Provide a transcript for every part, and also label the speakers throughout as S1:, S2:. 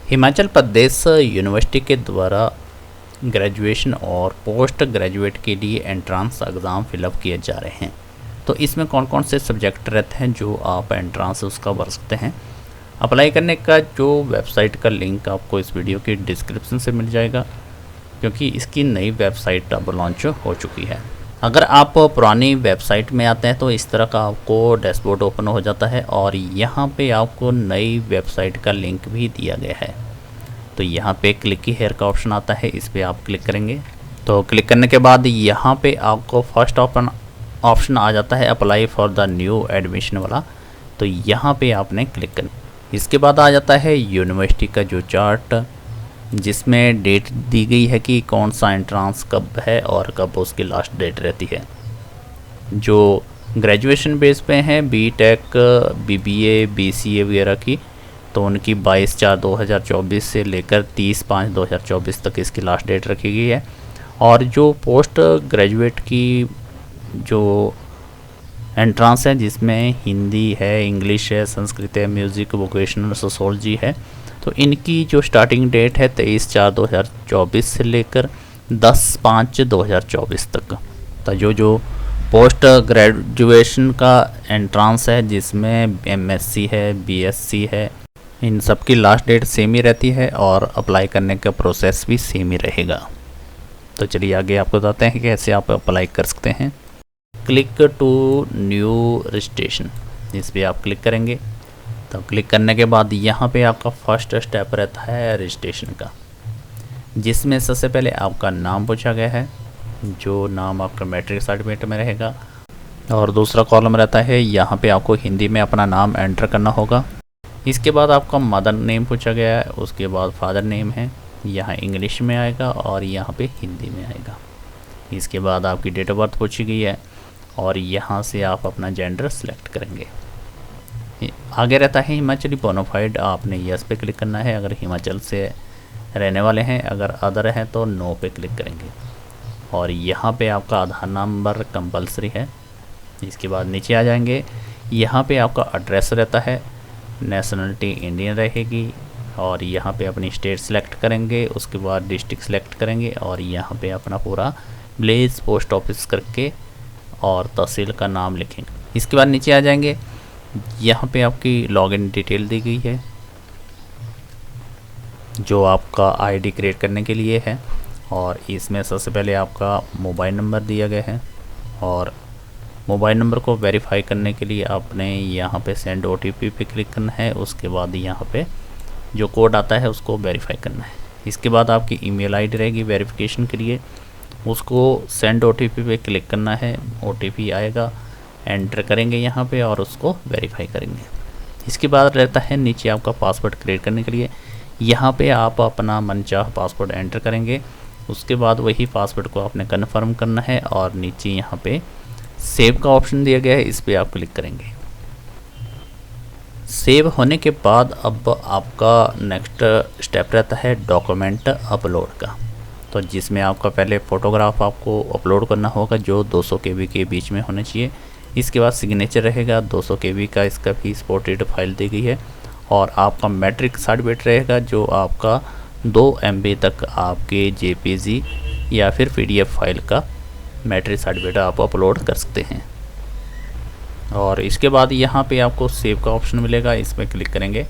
S1: Himachal Pradesh university के द्वारा graduation और पोस्ट ग्रेजुएट के लिए एंट्रांस एग्ज़ाम फिलअप किए जा रहे हैं। तो इसमें कौन कौन से सब्जेक्ट रहते हैं जो आप एंट्रांस उसका भर सकते हैं। अप्लाई करने का जो वेबसाइट का लिंक आपको इस वीडियो के डिस्क्रिप्शन से मिल जाएगा, क्योंकि इसकी नई वेबसाइट अब लॉन्च हो चुकी है। अगर आप पुरानी वेबसाइट में आते हैं तो इस तरह का आपको डैशबोर्ड ओपन हो जाता है और यहाँ पे आपको नई वेबसाइट का लिंक भी दिया गया है। तो यहाँ पे क्लिक हियर का ऑप्शन आता है, इस पर आप क्लिक करेंगे। तो क्लिक करने के बाद यहाँ पे आपको फर्स्ट ऑप्शन आ जाता है apply for the new admission वाला। तो यहाँ पे आपने क्लिक करना। इसके बाद आ जाता है यूनिवर्सिटी का जो चार्ट, जिसमें डेट दी गई है कि कौन सा एंट्रांस कब है और कब उसकी लास्ट डेट रहती है। जो ग्रेजुएशन बेस पे हैं बीटेक, बीबीए, बीसीए वगैरह की, तो उनकी 22/4/2024 से लेकर 30/5/2024 तक इसकी लास्ट डेट रखी गई है। और जो पोस्ट ग्रेजुएट की जो एंट्रांस है, जिसमें हिंदी है, इंग्लिश है, संस्कृत है, म्यूज़िक, वोकेशनल, सोशोलॉजी है, तो इनकी जो स्टार्टिंग डेट है 23/4/2024 से लेकर 10/5/2024 तक। तो जो पोस्ट ग्रेजुएशन का एंट्रांस है, जिसमें एमएससी है, बीएससी है, इन सब की लास्ट डेट सेम ही रहती है और अप्लाई करने का प्रोसेस भी सेम ही रहेगा। तो चलिए आगे आपको बताते हैं कि कैसे आप अप्लाई कर सकते हैं। क्लिक टू न्यू रजिस्ट्रेशन, इस पर आप क्लिक करेंगे। तो क्लिक करने के बाद यहाँ पे आपका फर्स्ट स्टेप रहता है रजिस्ट्रेशन का, जिसमें सबसे पहले आपका नाम पूछा गया है, जो नाम आपका मैट्रिक सर्टिफिकेट में रहेगा। और दूसरा कॉलम रहता है, यहाँ पे आपको हिंदी में अपना नाम एंटर करना होगा। इसके बाद आपका मदर नेम पूछा गया है, उसके बाद फादर नेम है, यहाँ इंग्लिश में आएगा और यहाँ पे हिंदी में आएगा। इसके बाद आपकी डेट ऑफ बर्थ पूछी गई है और यहाँ से आप अपना जेंडर सेलेक्ट करेंगे। आगे रहता है हिमाचली बोनाफाइड, आपने यस पे क्लिक करना है अगर हिमाचल से रहने वाले हैं, अगर अदर हैं तो नो पे क्लिक करेंगे। और यहाँ पे आपका आधार नंबर कंपलसरी है। इसके बाद नीचे आ जाएंगे, यहाँ पे आपका एड्रेस रहता है, नेशनलिटी इंडियन रहेगी और यहाँ पे अपनी स्टेट सेलेक्ट करेंगे। उसके बाद डिस्ट्रिक्ट सेलेक्ट करेंगे और यहाँ पे अपना पूरा विलेज, पोस्ट ऑफिस करके और तहसील का नाम लिखेंगे। इसके बाद नीचे आ जाएंगे, यहाँ पे आपकी लॉगिन डिटेल दी गई है, जो आपका आईडी क्रिएट करने के लिए है। और इसमें सबसे पहले आपका मोबाइल नंबर दिया गया है और मोबाइल नंबर को वेरीफाई करने के लिए आपने यहाँ पे सेंड ओटीपी पे क्लिक करना है। उसके बाद यहाँ पे जो कोड आता है उसको वेरीफाई करना है। इसके बाद आपकी ईमेल आईडी रहेगी वेरिफिकेशन के लिए, उसको सेंड ओटीपी पे क्लिक करना है। ओटीपी आएगा, एंटर करेंगे यहाँ पे और उसको वेरीफाई करेंगे। इसके बाद रहता है नीचे आपका पासवर्ड क्रिएट करने के लिए, यहाँ पे आप अपना मनचाहा पासवर्ड एंटर करेंगे। उसके बाद वही पासवर्ड को आपने कन्फर्म करना है और नीचे यहाँ पे सेव का ऑप्शन दिया गया है, इस पर आप क्लिक करेंगे। सेव होने के बाद अब आपका नेक्स्ट स्टेप रहता है डॉक्यूमेंट अपलोड का, तो जिसमें आपका पहले फ़ोटोग्राफ आपको अपलोड करना होगा, जो 200 KB के बीच में होना चाहिए। इसके बाद सिग्नेचर रहेगा 200 KB का, इसका भी एक्सपोर्टेड फाइल दी गई है। और आपका मैट्रिक सर्टिफिकेट रहेगा, जो आपका 2 MB तक आपके JPG या फिर PDF फाइल का मैट्रिक सर्टिफिकेट आप अपलोड कर सकते हैं। और इसके बाद यहाँ पे आपको सेव का ऑप्शन मिलेगा, इस पर क्लिक करेंगे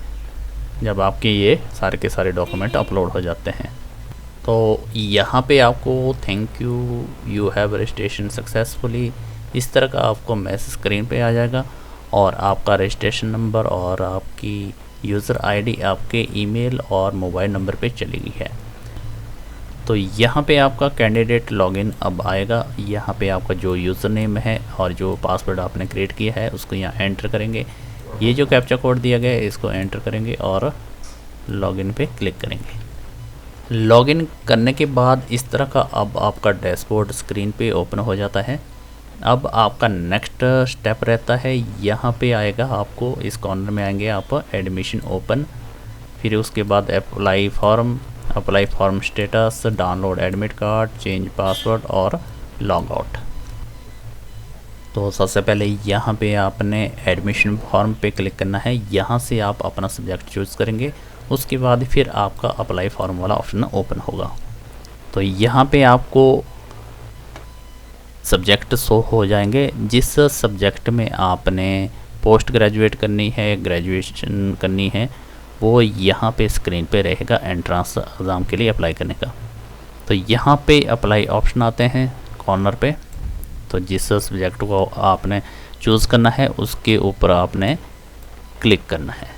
S1: जब आपके ये सारे के सारे डॉक्यूमेंट अपलोड हो जाते हैं। तो यहाँ पे आपको thank you have registration successfully, इस तरह का आपको मैसेज स्क्रीन पे आ जाएगा और आपका रजिस्ट्रेशन नंबर और आपकी यूज़र आईडी आपके ईमेल और मोबाइल नंबर पे चली गई है। तो यहाँ पे आपका कैंडिडेट लॉगिन अब आएगा। यहाँ पे आपका जो यूज़र नेम है और जो पासवर्ड आपने क्रिएट किया है उसको यहाँ एंटर करेंगे। ये जो कैप्चा कोड दिया गया है इसको एंटर करेंगे और लॉगिन पे क्लिक करेंगे। लॉगिन करने के बाद इस तरह का अब आपका डैशबोर्ड स्क्रीन पे ओपन हो जाता है। अब आपका नेक्स्ट स्टेप रहता है, यहाँ पे आएगा आपको इस कॉर्नर में आएंगे आप एडमिशन ओपन, फिर उसके बाद apply form status, download admit card, change password और लॉग आउट। तो सबसे पहले यहाँ पे आपने एडमिशन फॉर्म पे क्लिक करना है। यहाँ से आप अपना सब्जेक्ट चूज़ करेंगे उसके बाद फिर आपका अप्लाई फॉर्म वाला ऑप्शन ओपन होगा। तो यहाँ पे आपको सब्जेक्ट शो हो जाएंगे, जिस सब्जेक्ट में आपने पोस्ट ग्रेजुएट करनी है, ग्रेजुएशन करनी है, वो यहाँ पे स्क्रीन पे रहेगा एंट्रेंस एग्ज़ाम के लिए अप्लाई करने का। तो यहाँ पे अप्लाई ऑप्शन आते हैं कॉर्नर पे, तो जिस सब्जेक्ट को आपने चूज़ करना है उसके ऊपर आपने क्लिक करना है।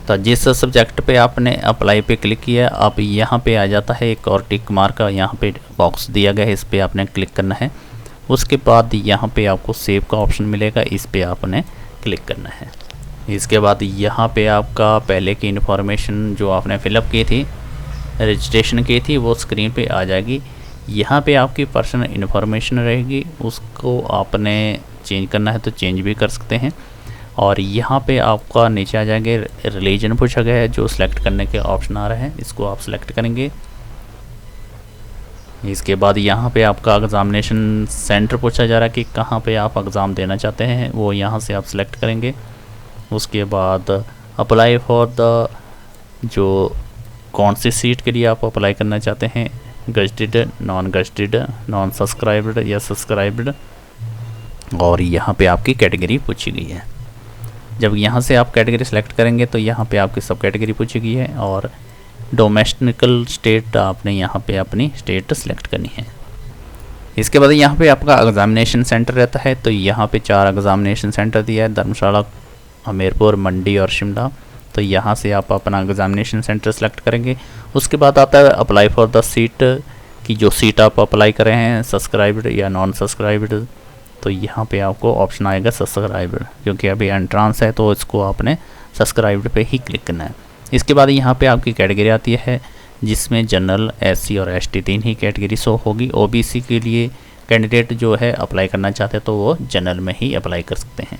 S1: तो जिस सब्जेक्ट पे आपने अप्लाई पे क्लिक किया, अब यहाँ पे आ जाता है एक और टिक मार्क का यहाँ पे बॉक्स दिया गया है, इस पर आपने क्लिक करना है। उसके बाद यहाँ पे आपको सेव का ऑप्शन मिलेगा, इस पर आपने क्लिक करना है। इसके बाद यहाँ पे आपका पहले की इन्फॉर्मेशन जो आपने फिलअप की थी, रजिस्ट्रेशन की थी, वो स्क्रीन पे आ जाएगी। यहाँ पे आपकी पर्सनल इन्फॉर्मेशन रहेगी, उसको आपने चेंज करना है तो चेंज भी कर सकते हैं। और यहाँ पे आपका नीचे आ जाएंगे रिलीजन पूछा गया है, जो सिलेक्ट करने के ऑप्शन आ रहे हैं, इसको आप सिलेक्ट करेंगे। इसके बाद यहाँ पे आपका एग्ज़ामिनेशन सेंटर पूछा जा रहा है कि कहाँ पे आप एग्ज़ाम देना चाहते हैं, वो यहाँ से आप सिलेक्ट करेंगे। उसके बाद अप्लाई फॉर द, जो कौन सी सीट के लिए आप अप्लाई करना चाहते हैं, gazetted, non gazetted, non subscribed या सब्सक्राइब्ड, और यहाँ पे आपकी कैटेगरी पूछी गई है। जब यहाँ से आप कैटेगरी सेलेक्ट करेंगे तो यहाँ पे आपकी सब कैटेगरी पूछी गई है, और डोमेस्टिकल स्टेट आपने यहाँ पे अपनी स्टेट सेलेक्ट करनी है। इसके बाद यहाँ पे आपका एग्ज़ामिनेशन सेंटर रहता है, तो यहाँ पे 4 एग्ज़ामिनेशन सेंटर दिया है, धर्मशाला, हमीरपुर, मंडी और शिमला। तो यहाँ से आप अपना एग्ज़ामिनेशन सेंटर सेलेक्ट करेंगे। उसके बाद आता है अप्लाई फॉर द सीट, कि जो सीट आप अप्लाई कर रहे हैं, सब्सक्राइब्ड या नॉन सब्सक्राइब्ड। तो यहाँ पे आपको ऑप्शन आएगा सब्सक्राइब्ड, क्योंकि अभी एंट्रेंस है तो इसको आपने सब्सक्राइब्ड पे ही क्लिक करना है। इसके बाद यहाँ पे आपकी कैटेगरी आती है, जिसमें जनरल, एससी और एसटी 3 ही कैटेगरी शो होगी। ओबीसी के लिए कैंडिडेट जो है अप्लाई करना चाहते हैं तो वो जनरल में ही अप्लाई कर सकते हैं।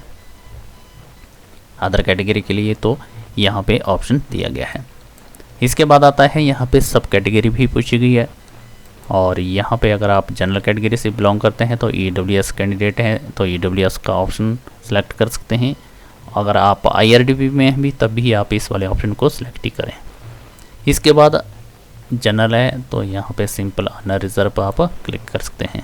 S1: अदर कैटेगरी के लिए तो यहाँ पे ऑप्शन दिया गया है। इसके बाद आता है यहाँ पे सब कैटेगरी भी पूछी गई है, और यहाँ पे अगर आप जनरल कैटेगरी से बिलोंग करते हैं तो ईडब्ल्यूएस कैंडिडेट हैं तो ईडब्ल्यूएस का ऑप्शन सेलेक्ट कर सकते हैं। अगर आप आईआरडीपी में हैं भी तब भी आप इस वाले ऑप्शन को सिलेक्ट ही करें। इसके बाद जनरल है तो यहाँ पे सिंपल अनरिजर्व रिजर्व आप क्लिक कर सकते हैं।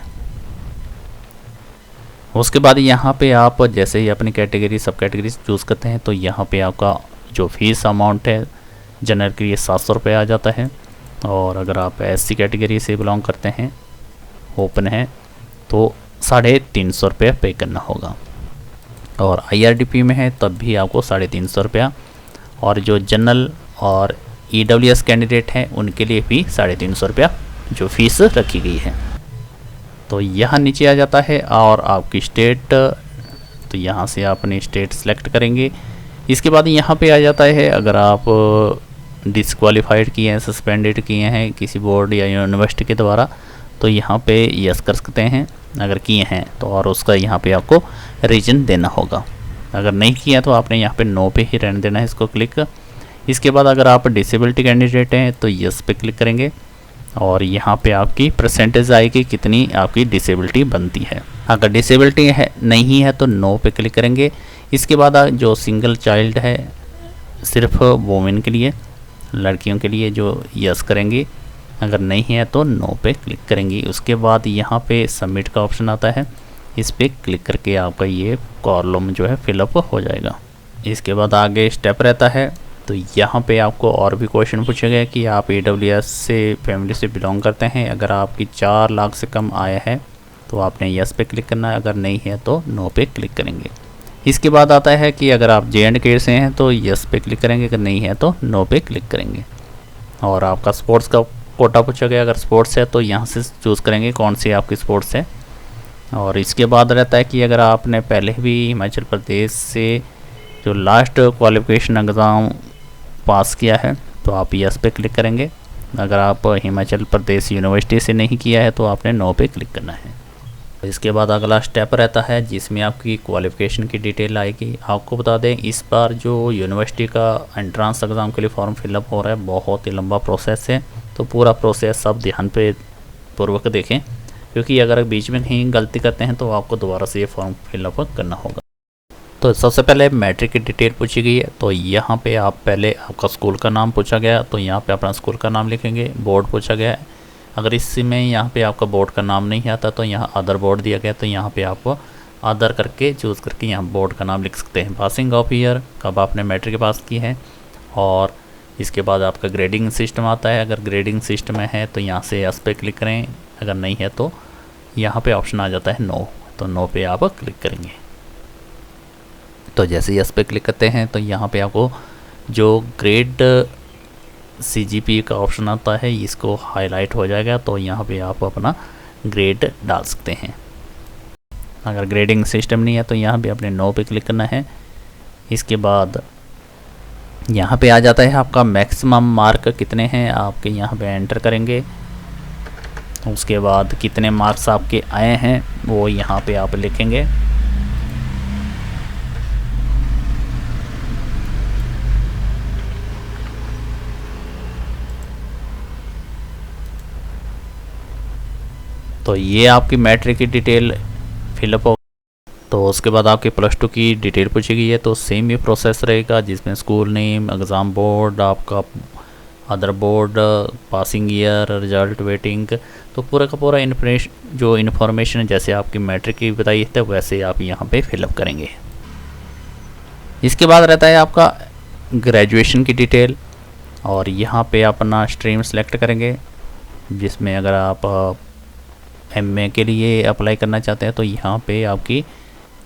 S1: उसके बाद यहाँ पे आप जैसे ही अपनी कैटेगरी सब कैटेगरी चूज़ करते हैं तो यहाँ पे आपका जो फीस अमाउंट है जनरल के लिए 700 रुपये आ जाता है, और अगर आप एससी कैटेगरी से बिलोंग करते हैं, ओपन है, तो 350 रुपये पे करना होगा, और आईआरडीपी में है तब भी आपको 350 रुपया, और जो जनरल और ईडब्ल्यूएस कैंडिडेट हैं उनके लिए भी 350 रुपया जो फीस रखी गई है। तो यहाँ नीचे आ जाता है और आपकी स्टेट, तो यहाँ से आप अपनी स्टेट सेलेक्ट करेंगे। इसके बाद यहाँ पे आ जाता है अगर आप डिसक्वालीफाइड किए हैं, सस्पेंडेड किए हैं किसी बोर्ड या यूनिवर्सिटी के द्वारा, तो यहाँ पे यस कर सकते हैं अगर किए हैं तो, और उसका यहाँ पे आपको रीजन देना होगा। अगर नहीं किया तो आपने यहाँ पे नो पे ही रहने देना है इसको क्लिक। इसके बाद अगर आप डिसेबिलिटी कैंडिडेट हैं तो यस पे क्लिक करेंगे, और यहाँ पे आपकी परसेंटेज आएगी कितनी आपकी डिसेबिलिटी बनती है। अगर डिसेबिलिटी है नहीं है तो नो पे क्लिक करेंगे। इसके बाद जो सिंगल चाइल्ड है सिर्फ वोमेन के लिए, लड़कियों के लिए, जो यस करेंगे, अगर नहीं है तो नो पे क्लिक करेंगे। उसके बाद यहाँ पे सबमिट का ऑप्शन आता है, इस पर क्लिक करके आपका ये कॉलम जो है फिलअप हो जाएगा। इसके बाद आगे स्टेप रहता है, तो यहाँ पे आपको और भी क्वेश्चन पूछे गए कि आप AWS से फैमिली से बिलोंग करते हैं। अगर आपकी 4 लाख से कम आया है तो आपने यस पे क्लिक करना है, अगर नहीं है तो नो पे क्लिक करेंगे। इसके बाद आता है कि अगर आप J&K से हैं तो यस पे क्लिक करेंगे, अगर नहीं है तो नो पे क्लिक करेंगे। और आपका स्पोर्ट्स का कोटा पूछा गया, अगर स्पोर्ट्स है तो यहाँ से चूज़ करेंगे कौन सी आपकी स्पोर्ट्स है। और इसके बाद रहता है कि अगर आपने पहले भी हिमाचल प्रदेश से जो लास्ट क्वालिफिकेशन एग्ज़ाम पास किया है तो आप यस पे क्लिक करेंगे। अगर आप हिमाचल प्रदेश यूनिवर्सिटी से नहीं किया है तो आपने नो पे क्लिक करना है। इसके बाद अगला स्टेप रहता है जिसमें आपकी क्वालिफ़िकेशन की डिटेल आएगी। आपको बता दें इस बार जो यूनिवर्सिटी का एंट्रेंस एग्ज़ाम के लिए फॉर्म फिलअप हो रहा है बहुत ही लंबा प्रोसेस है, तो पूरा प्रोसेस सब ध्यान पे पूर्वक देखें, क्योंकि अगर बीच में कहीं गलती करते हैं तो आपको दोबारा से ये फॉर्म फिलअप करना होगा। तो सबसे पहले मैट्रिक की डिटेल पूछी गई है, तो यहाँ पे आप पहले आपका स्कूल का नाम पूछा गया, तो यहाँ पे अपना स्कूल का नाम लिखेंगे। बोर्ड पूछा गया है, अगर इसमें यहाँ पे आपका बोर्ड का नाम नहीं आता तो यहाँ अदर बोर्ड दिया गया, तो यहाँ पे आप अदर करके चूज़ करके यहाँ बोर्ड का नाम लिख सकते हैं। पासिंग ऑफ ईयर, कब आपने मैट्रिक पास की है, और इसके बाद आपका ग्रेडिंग सिस्टम आता है। अगर ग्रेडिंग सिस्टम है तो यहाँ से यस पे क्लिक करें, अगर नहीं है तो यहाँ पे ऑप्शन आ जाता है नो, तो नो पे आप क्लिक करेंगे। तो जैसे यस पे क्लिक करते हैं तो यहाँ पे आपको जो ग्रेड CGP का ऑप्शन आता है इसको हाईलाइट हो जाएगा, तो यहाँ पे आप अपना ग्रेड डाल सकते हैं। अगर ग्रेडिंग सिस्टम नहीं है तो यहाँ पे अपने नो पे क्लिक करना है। इसके बाद यहाँ पे आ जाता है आपका मैक्सिमम मार्क कितने हैं आपके, यहाँ पे एंटर करेंगे। उसके बाद कितने मार्क्स आपके आए हैं वो यहाँ पे आप लिखेंगे। तो ये आपकी मैट्रिक की डिटेल फिलअप हो। तो उसके बाद आपके +2 की डिटेल पूछी गई है, तो सेम ही प्रोसेस रहेगा जिसमें स्कूल नेम, एग्ज़ाम बोर्ड, आपका other board, passing year, result, waiting, तो पूरा का पूरा इन्फॉर्मेशन जैसे आपकी मैट्रिक की बताई है वैसे आप यहाँ पे फिलअप करेंगे। इसके बाद रहता है आपका ग्रेजुएशन की डिटेल, और यहाँ पे अपना स्ट्रीम सेलेक्ट करेंगे, जिसमें अगर आप MA के लिए अप्लाई करना चाहते हैं तो यहाँ पे आपकी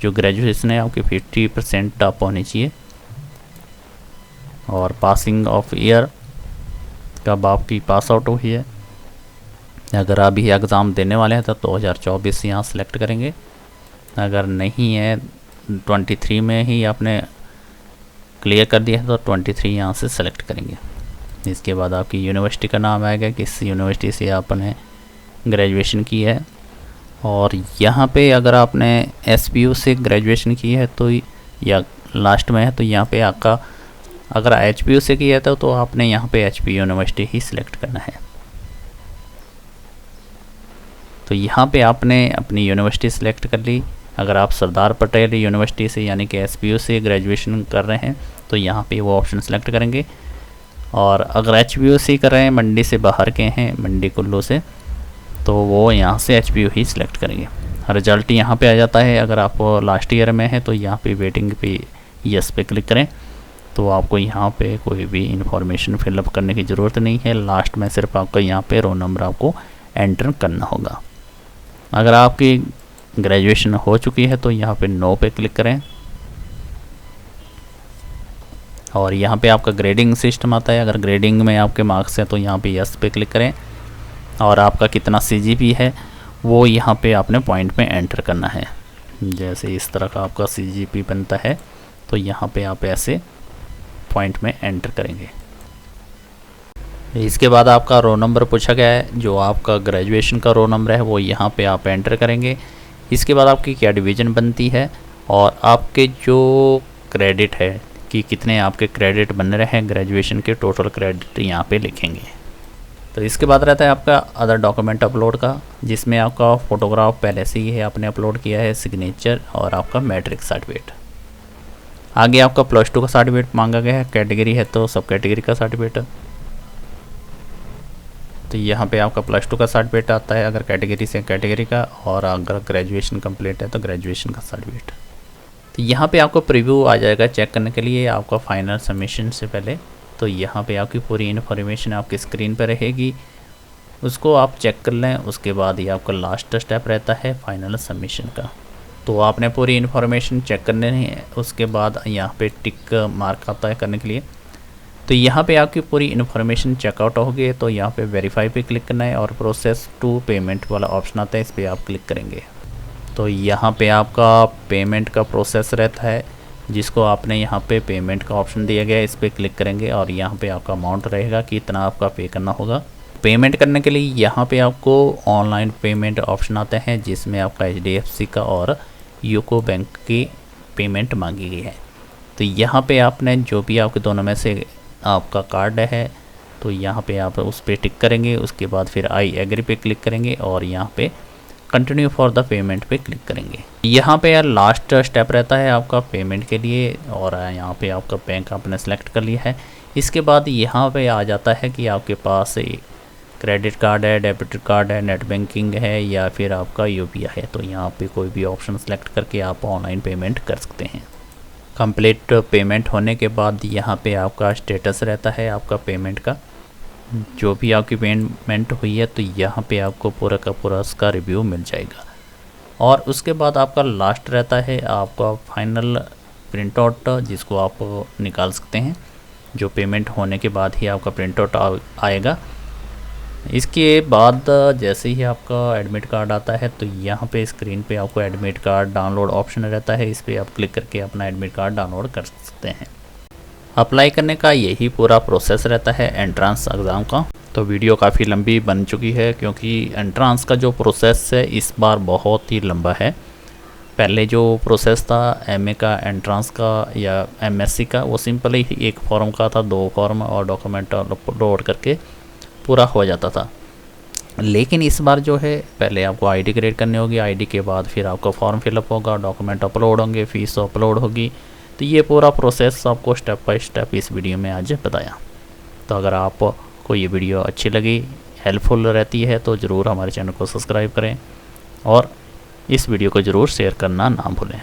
S1: जो ग्रेजुएशन है आपकी 50% अप होनी चाहिए। और पासिंग ऑफ ईयर, कब आपकी पास आउट हुई है, अगर अभी एग्ज़ाम देने वाले हैं तो 2024 यहाँ सेलेक्ट करेंगे। अगर नहीं है 23 में ही आपने क्लियर कर दिया है तो 23 यहाँ से सेलेक्ट करेंगे। इसके बाद आपकी यूनिवर्सिटी का नाम आएगा, किस यूनिवर्सिटी से आपने ग्रेजुएशन की है। और यहाँ पे अगर आपने SPU से ग्रेजुएशन की है तो या लास्ट में है तो यहाँ पे आपका, अगर HPU से किया था तो आपने यहाँ पे HPU यूनिवर्सिटी ही सिलेक्ट करना है। तो यहाँ पे आपने अपनी यूनिवर्सिटी सिलेक्ट कर ली। अगर आप सरदार पटेल यूनिवर्सिटी से यानी कि SPU से ग्रेजुएशन कर रहे हैं तो यहाँ पे वो ऑप्शन सेलेक्ट करेंगे। और अगर HPU से कर रहे हैं, मंडी से बाहर के हैं, मंडी कुल्लू से, तो वो यहाँ से HPU ही सिलेक्ट करेंगे। रिजल्ट यहाँ पे आ जाता है। अगर आप लास्ट ईयर में है तो यहाँ पे वेटिंग पे यस पे क्लिक करें, तो आपको यहाँ पे कोई भी इंफॉर्मेशन फिलअप करने की ज़रूरत नहीं है। लास्ट में सिर्फ आपका यहाँ पे रोल नंबर आपको एंटर करना होगा। अगर आपकी ग्रेजुएशन हो चुकी है तो यहाँ पे नो पे क्लिक करें, और यहाँ पे आपका ग्रेडिंग सिस्टम आता है। अगर ग्रेडिंग में आपके मार्क्स हैं तो यहाँ पे यस पे क्लिक करें, और आपका कितना CGP है वो यहाँ पे आपने पॉइंट में एंटर करना है। जैसे इस तरह का आपका CGP बनता है तो यहाँ पे आप ऐसे पॉइंट में एंटर करेंगे। इसके बाद आपका रोल नंबर पूछा गया है, जो आपका ग्रेजुएशन का रोल नंबर है वो यहाँ पे आप एंटर करेंगे। इसके बाद आपकी क्या डिवीज़न बनती है और आपके जो क्रेडिट है कि कितने आपके क्रेडिट बन रहे हैं ग्रेजुएशन के, टोटल क्रेडिट यहाँ पे लिखेंगे। तो इसके बाद रहता है आपका अदर डॉक्यूमेंट अपलोड का, जिसमें आपका फ़ोटोग्राफ पहले से ही है आपने अपलोड किया है, सिग्नेचर और आपका मैट्रिक सर्टिफिकेट। आगे आपका +2 का सर्टिफिकेट मांगा गया है, कैटेगरी है तो सब कैटेगरी का सर्टिफिकेट। तो यहाँ पे आपका +2 का सर्टिफिकेट आता है, अगर कैटेगरी से कैटेगरी का, और अगर ग्रेजुएशन कंप्लीट है तो ग्रेजुएशन का सर्टिफिकेट। तो यहाँ पे आपको प्रीव्यू आ जाएगा चेक करने के लिए आपका फाइनल सबमिशन से पहले। तो यहाँ पे आपकी पूरी इन्फॉर्मेशन आपकी स्क्रीन पर रहेगी, उसको आप चेक कर लें। उसके बाद ये आपका लास्ट स्टेप रहता है फाइनल सबमिशन का। तो आपने पूरी इन्फॉर्मेशन चेक करने है, उसके बाद यहाँ पे टिक मार्क आता है करने के लिए। तो यहाँ पे आपकी पूरी इन्फॉर्मेशन चेकआउट हो गई, तो यहाँ पे वेरीफाई पे क्लिक करना है और प्रोसेस टू पेमेंट वाला ऑप्शन आता है, इस पर आप क्लिक करेंगे। तो यहाँ पे आपका पेमेंट का प्रोसेस रहता है, जिसको आपने यहाँ पे पेमेंट का ऑप्शन दिया गया है, इस पर क्लिक करेंगे और यहाँ पे आपका अमाउंट रहेगा कि इतना आपका पे करना होगा। पेमेंट करने के लिए यहाँ पे आपको ऑनलाइन पेमेंट ऑप्शन आते हैं, जिसमें आपका HDFC का और यूको बैंक की पेमेंट मांगी गई है। तो यहाँ पे आपने जो भी आपके दोनों में से आपका कार्ड है तो यहाँ पे आप उस पर टिक करेंगे। उसके बाद फिर आई एग्री पे क्लिक करेंगे और यहाँ पे कंटिन्यू फॉर द पेमेंट पे क्लिक करेंगे। यहाँ पे यार लास्ट स्टेप रहता है आपका पेमेंट के लिए, और यहाँ पे आपका बैंक आपने सेलेक्ट कर लिया है। इसके बाद यहाँ पे आ जाता है कि आपके पास क्रेडिट कार्ड है, डेबिट कार्ड है, नेट बैंकिंग है या फिर आपका यूपीआई है। तो यहाँ पे कोई भी ऑप्शन सेलेक्ट करके आप ऑनलाइन पेमेंट कर सकते हैं। कंप्लीट पेमेंट होने के बाद यहाँ पे आपका स्टेटस रहता है आपका पेमेंट का, जो भी आपकी पेमेंट हुई है तो यहाँ पे आपको पूरा का पूरा उसका रिव्यू मिल जाएगा। और उसके बाद आपका लास्ट रहता है आपका फाइनल प्रिंट आउट, जिसको आप निकाल सकते हैं, जो पेमेंट होने के बाद ही आपका प्रिंट आउट आएगा। इसके बाद जैसे ही आपका एडमिट कार्ड आता है तो यहाँ पे स्क्रीन पे आपको एडमिट कार्ड डाउनलोड ऑप्शन रहता है, इस पर आप क्लिक करके अपना एडमिट कार्ड डाउनलोड कर सकते हैं। अप्लाई करने का यही पूरा प्रोसेस रहता है एंट्रेंस एग्ज़ाम का। तो वीडियो काफ़ी लंबी बन चुकी है क्योंकि एंट्रेंस का जो प्रोसेस है इस बार बहुत ही लंबा है। पहले जो प्रोसेस था एमए का एंट्रेंस का या एमएससी का, वो सिंपल ही एक फॉर्म का था, 2 फॉर्म और डॉक्यूमेंट अपलोड करके पूरा हो जाता था। लेकिन इस बार जो है पहले आपको आईडी क्रिएट करनी होगी, आईडी के बाद फिर आपका फॉर्म फिलअप होगा, डॉक्यूमेंट अपलोड होंगे, फीस अपलोड होगी। तो ये पूरा प्रोसेस आपको स्टेप बाय स्टेप इस वीडियो में आज बताया। तो अगर आपको ये वीडियो अच्छी लगी, हेल्पफुल रहती है, तो ज़रूर हमारे चैनल को सब्सक्राइब करें और इस वीडियो को ज़रूर शेयर करना ना भूलें।